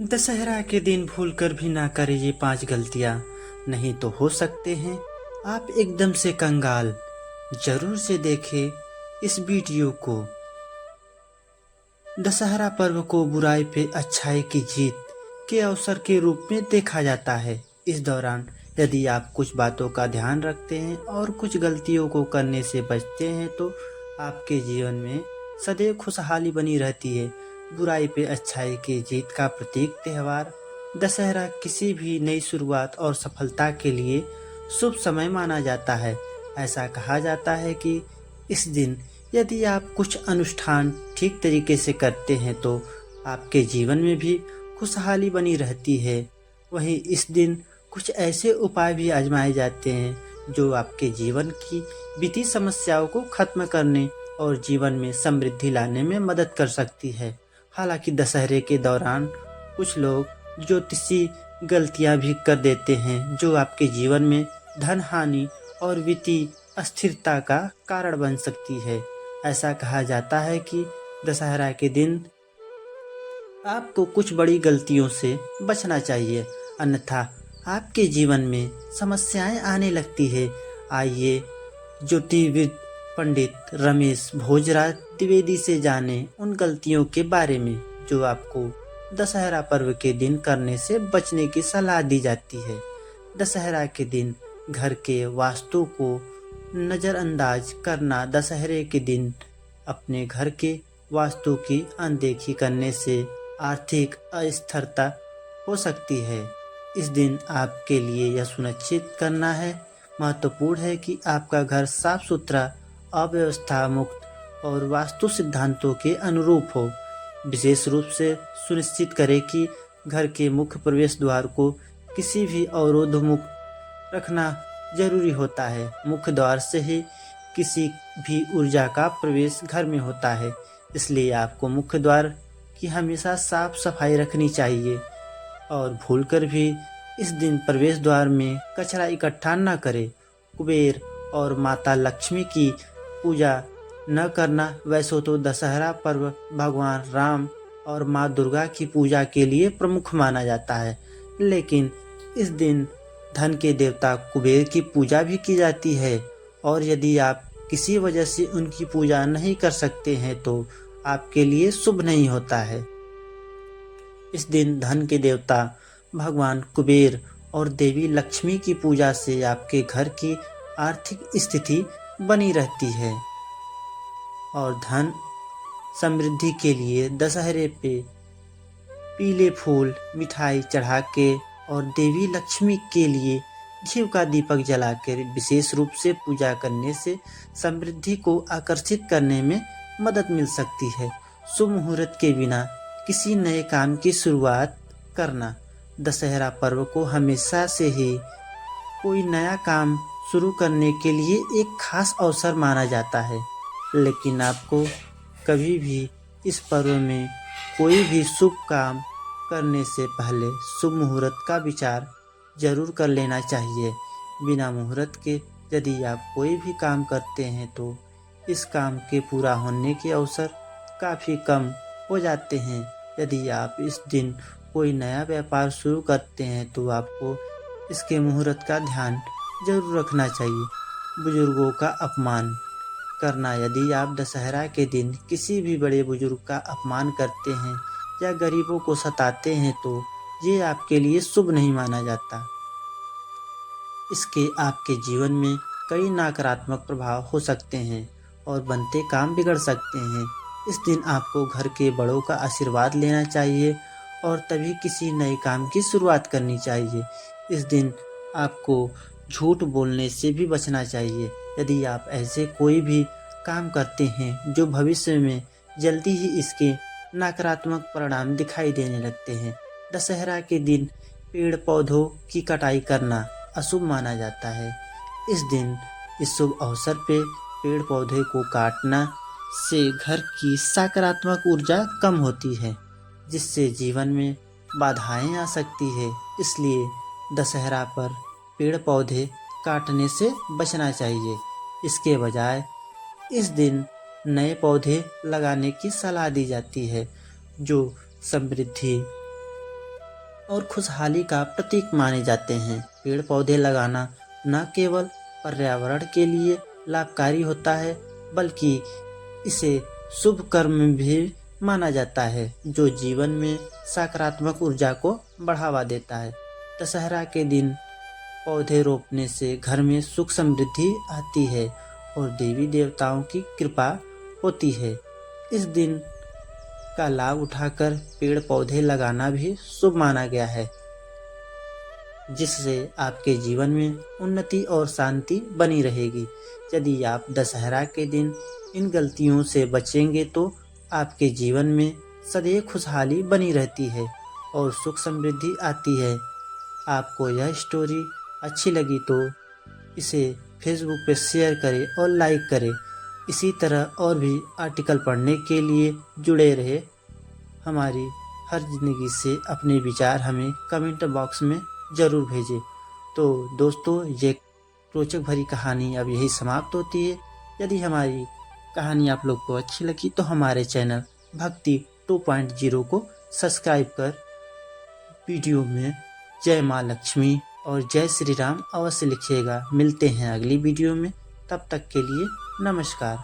दशहरा के दिन भूलकर भी ना करें ये 5 गलतियां, नहीं तो हो सकते हैं आप एकदम से कंगाल। जरूर से देखें इस वीडियो को। दशहरा पर्व को बुराई पे अच्छाई की जीत के अवसर के रूप में देखा जाता है। इस दौरान यदि आप कुछ बातों का ध्यान रखते हैं और कुछ गलतियों को करने से बचते हैं तो आपके जीवन में सदैव खुशहाली बनी रहती है। बुराई पे अच्छाई की जीत का प्रतीक त्योहार दशहरा किसी भी नई शुरुआत और सफलता के लिए शुभ समय माना जाता है। ऐसा कहा जाता है कि इस दिन यदि आप कुछ अनुष्ठान ठीक तरीके से करते हैं तो आपके जीवन में भी खुशहाली बनी रहती है। वहीं इस दिन कुछ ऐसे उपाय भी आजमाए जाते हैं जो आपके जीवन की बीती समस्याओं को खत्म करने और जीवन में समृद्धि लाने में मदद कर सकती है। हालांकि दशहरे के दौरान कुछ लोग ज्योतिषी गलतियां भी कर देते हैं जो आपके जीवन में धन हानि और वित्तीय अस्थिरता का कारण बन सकती है। ऐसा कहा जाता है कि दशहरा के दिन आपको कुछ बड़ी गलतियों से बचना चाहिए, अन्यथा आपके जीवन में समस्याएं आने लगती है। आइए ज्योतिर्विद पंडित रमेश भोजराज द्विवेदी से जाने उन गलतियों के बारे में जो आपको दशहरा पर्व के दिन करने से बचने की सलाह दी जाती है। दशहरा के दिन घर के वास्तु को नज़रअंदाज करना। दशहरे के दिन अपने घर के वास्तु की अनदेखी करने से आर्थिक अस्थिरता हो सकती है। इस दिन आपके लिए यह सुनिश्चित करना है महत्वपूर्ण है कि आपका घर साफ सुथरा, अव्यवस्था मुक्त और वास्तु सिद्धांतों के अनुरूप हो। विशेष रूप से सुनिश्चित करें कि घर के मुख्य प्रवेश द्वार को किसी भी अवरोध मुक्त रखना जरूरी होता है। मुख्य द्वार से ही किसी भी ऊर्जा का प्रवेश घर में होता है, इसलिए आपको मुख्य द्वार की हमेशा साफ सफाई रखनी चाहिए। और भूलकर भी इस दिन प्रवेश द्वार में कचरा इकट्ठा न करें। कुबेर और माता लक्ष्मी की पूजा न करना। वैसे तो दशहरा पर्व भगवान राम और माँ दुर्गा की पूजा के लिए प्रमुख माना जाता है, लेकिन इस दिन धन के देवता कुबेर की पूजा भी की जाती है। और यदि आप किसी वजह से उनकी पूजा नहीं कर सकते हैं तो आपके लिए शुभ नहीं होता है। इस दिन धन के देवता भगवान कुबेर और देवी लक्ष्मी की पूजा से आपके घर की आर्थिक स्थिति बनी रहती है और धन समृद्धि के लिए दशहरे पे पीले फूल मिठाई चढ़ा के और देवी लक्ष्मी के लिए घी का दीपक जलाकर विशेष रूप से पूजा करने से समृद्धि को आकर्षित करने में मदद मिल सकती है। शुभ मुहूर्त के बिना किसी नए काम की शुरुआत करना। दशहरा पर्व को हमेशा से ही कोई नया काम शुरू करने के लिए एक खास अवसर माना जाता है, लेकिन आपको कभी भी इस पर्व में कोई भी शुभ काम करने से पहले शुभ मुहूर्त का विचार जरूर कर लेना चाहिए। बिना मुहूर्त के यदि आप कोई भी काम करते हैं तो इस काम के पूरा होने के अवसर काफ़ी कम हो जाते हैं। यदि आप इस दिन कोई नया व्यापार शुरू करते हैं तो आपको इसके मुहूर्त का ध्यान जरूर रखना चाहिए। बुजुर्गों का अपमान करना। यदि आप दशहरा के दिन किसी भी बड़े बुजुर्ग का अपमान करते हैं या गरीबों को सताते हैं तो ये आपके लिए शुभ नहीं माना जाता। इसके आपके जीवन में कई नकारात्मक प्रभाव हो सकते हैं और बनते काम बिगड़ सकते हैं। इस दिन आपको घर के बड़ों का आशीर्वाद लेना चाहिए और तभी किसी नए काम की शुरुआत करनी चाहिए। इस दिन आपको झूठ बोलने से भी बचना चाहिए। यदि आप ऐसे कोई भी काम करते हैं जो भविष्य में जल्दी ही इसके नकारात्मक परिणाम दिखाई देने लगते हैं। दशहरा के दिन पेड़ पौधों की कटाई करना अशुभ माना जाता है। इस दिन इस शुभ अवसर पे पेड़ पौधे को काटना से घर की सकारात्मक ऊर्जा कम होती है, जिससे जीवन में बाधाएं आ सकती है। इसलिए दशहरा पर पेड़ पौधे काटने से बचना चाहिए। इसके बजाय इस दिन नए पौधे लगाने की सलाह दी जाती है जो समृद्धि और खुशहाली का प्रतीक माने जाते हैं। पेड़ पौधे लगाना न केवल पर्यावरण के लिए लाभकारी होता है, बल्कि इसे शुभ कर्म भी माना जाता है, जो जीवन में सकारात्मक ऊर्जा को बढ़ावा देता है। दशहरा के दिन पौधे रोपने से घर में सुख समृद्धि आती है और देवी देवताओं की कृपा होती है। इस दिन का लाभ उठाकर पेड़ पौधे लगाना भी शुभ माना गया है, जिससे आपके जीवन में उन्नति और शांति बनी रहेगी। यदि आप दशहरा के दिन इन गलतियों से बचेंगे तो आपके जीवन में सदैव खुशहाली बनी रहती है और सुख समृद्धि आती है। आपको यह स्टोरी अच्छी लगी तो इसे फेसबुक पे शेयर करें और लाइक करें। इसी तरह और भी आर्टिकल पढ़ने के लिए जुड़े रहे। हमारी हर जिंदगी से अपने विचार हमें कमेंट बॉक्स में ज़रूर भेजें। तो दोस्तों, ये रोचक भरी कहानी अब यही समाप्त होती है। यदि हमारी कहानी आप लोग को अच्छी लगी तो हमारे चैनल भक्ति 2.0 को सब्सक्राइब कर वीडियो में जय माँ लक्ष्मी और जय श्री राम अवश्य लिखिएगा। मिलते हैं अगली वीडियो में, तब तक के लिए नमस्कार।